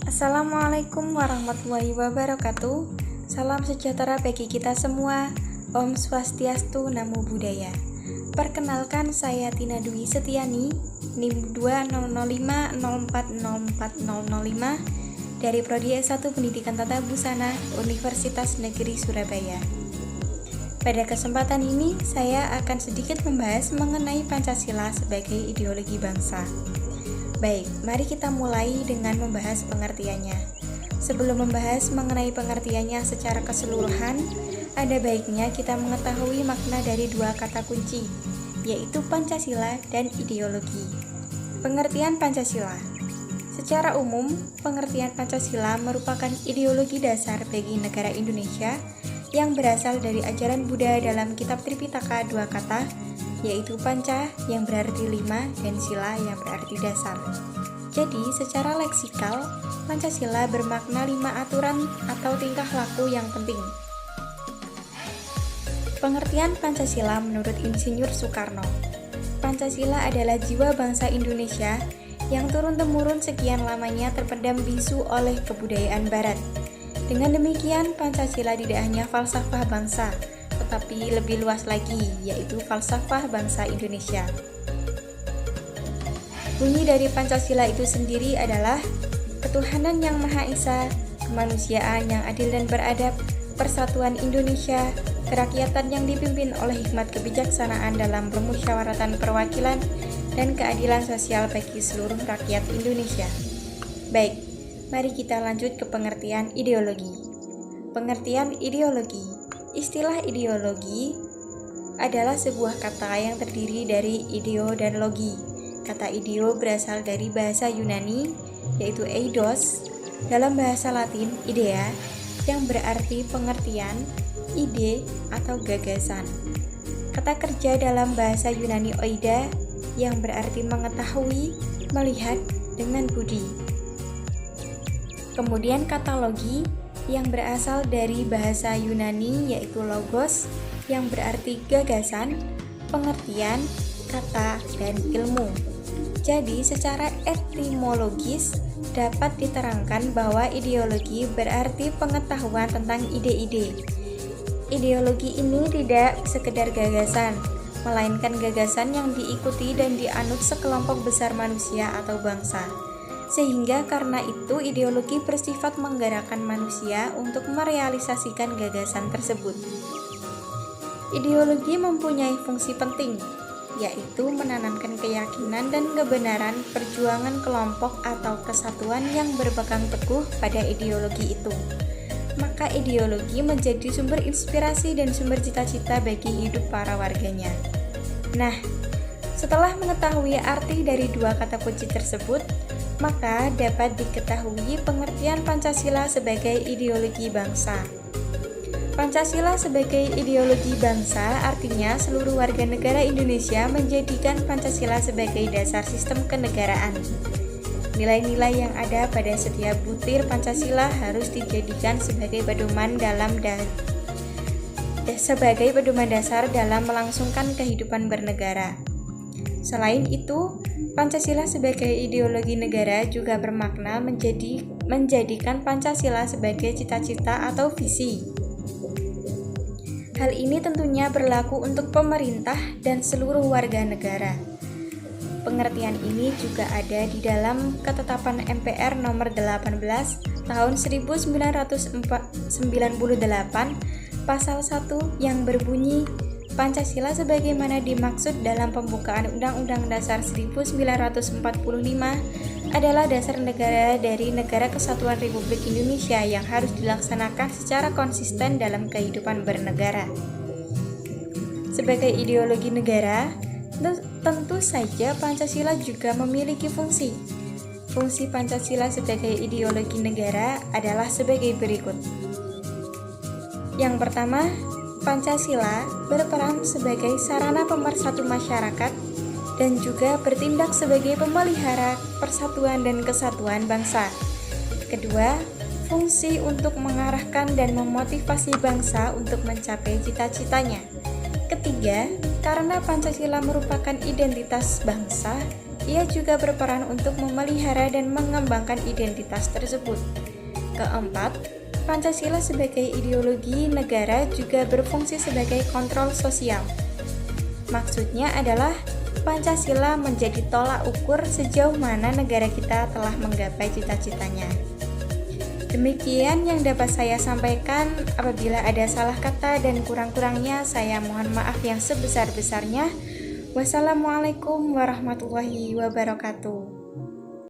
Assalamualaikum warahmatullahi wabarakatuh. Salam sejahtera bagi kita semua. Om Swastiastu, Namo Buddhaya. Perkenalkan, saya Tina Dwi Setiani, NIM 20050404005 dari Prodi S1 Pendidikan Tata Busana Universitas Negeri Surabaya. Pada kesempatan ini, saya akan sedikit membahas mengenai Pancasila sebagai ideologi bangsa. Baik, mari kita mulai dengan membahas pengertiannya. Sebelum membahas mengenai pengertiannya secara keseluruhan, ada baiknya kita mengetahui makna dari dua kata kunci, yaitu Pancasila dan ideologi. Pengertian Pancasila. Secara umum, pengertian Pancasila merupakan ideologi dasar bagi negara Indonesia yang berasal dari ajaran Buddha dalam kitab Tripitaka dua kata, yaitu panca yang berarti 5 dan sila yang berarti dasar. Jadi, secara leksikal, Pancasila bermakna 5 aturan atau tingkah laku yang penting. Pengertian Pancasila menurut Insinyur Soekarno. Pancasila adalah jiwa bangsa Indonesia yang turun-temurun sekian lamanya terpendam bisu oleh kebudayaan Barat. Dengan demikian, Pancasila tidak hanya falsafah bangsa, tetapi lebih luas lagi, yaitu falsafah bangsa Indonesia. Bunyi dari Pancasila itu sendiri adalah ketuhanan yang Maha Esa, kemanusiaan yang adil dan beradab, persatuan Indonesia, kerakyatan yang dipimpin oleh hikmat kebijaksanaan dalam permusyawaratan perwakilan, dan keadilan sosial bagi seluruh rakyat Indonesia. Baik, mari kita lanjut ke pengertian ideologi. Pengertian ideologi. Istilah ideologi adalah sebuah kata yang terdiri dari ideo dan logi. Kata ideo berasal dari bahasa Yunani, yaitu eidos, dalam bahasa Latin idea, yang berarti pengertian, ide, atau gagasan. Kata kerja dalam bahasa Yunani oida, yang berarti mengetahui, melihat, dengan budi. Kemudian kata logi, yang berasal dari bahasa Yunani yaitu logos, yang berarti gagasan, pengertian, kata, dan ilmu. Jadi secara etimologis dapat diterangkan bahwa ideologi berarti pengetahuan tentang ide-ide. Ideologi ini tidak sekedar gagasan, melainkan gagasan yang diikuti dan dianut sekelompok besar manusia atau bangsa. Sehingga karena itu ideologi bersifat menggerakkan manusia untuk merealisasikan gagasan tersebut. Ideologi mempunyai fungsi penting, yaitu menanamkan keyakinan dan kebenaran perjuangan kelompok atau kesatuan yang berpegang teguh pada ideologi itu. Maka ideologi menjadi sumber inspirasi dan sumber cita-cita bagi hidup para warganya. Nah, setelah mengetahui arti dari dua kata kunci tersebut, maka dapat diketahui pengertian Pancasila sebagai ideologi bangsa. Pancasila sebagai ideologi bangsa artinya seluruh warga negara Indonesia menjadikan Pancasila sebagai dasar sistem kenegaraan. Nilai-nilai yang ada pada setiap butir Pancasila harus dijadikan sebagai pedoman dasar dalam melangsungkan kehidupan bernegara. Selain itu, Pancasila sebagai ideologi negara juga bermakna menjadikan Pancasila sebagai cita-cita atau visi. Hal ini tentunya berlaku untuk pemerintah dan seluruh warga negara. Pengertian ini juga ada di dalam Ketetapan MPR nomor 18 tahun 1998 pasal 1 yang berbunyi Pancasila sebagaimana dimaksud dalam pembukaan Undang-Undang Dasar 1945 adalah dasar negara dari Negara Kesatuan Republik Indonesia yang harus dilaksanakan secara konsisten dalam kehidupan bernegara. Sebagai ideologi negara, tentu saja Pancasila juga memiliki fungsi. Fungsi Pancasila sebagai ideologi negara adalah sebagai berikut. Yang pertama, Pancasila berperan sebagai sarana pemersatu masyarakat dan juga bertindak sebagai pemelihara persatuan dan kesatuan bangsa. Kedua, fungsi untuk mengarahkan dan memotivasi bangsa untuk mencapai cita-citanya. Ketiga, karena Pancasila merupakan identitas bangsa, Ia juga berperan untuk memelihara dan mengembangkan identitas tersebut. Keempat, Pancasila sebagai ideologi negara juga berfungsi sebagai kontrol sosial. Maksudnya adalah Pancasila menjadi tolak ukur sejauh mana negara kita telah menggapai cita-citanya. Demikian yang dapat saya sampaikan. Apabila ada salah kata dan kurang-kurangnya, saya mohon maaf yang sebesar-besarnya. Wassalamualaikum warahmatullahi wabarakatuh.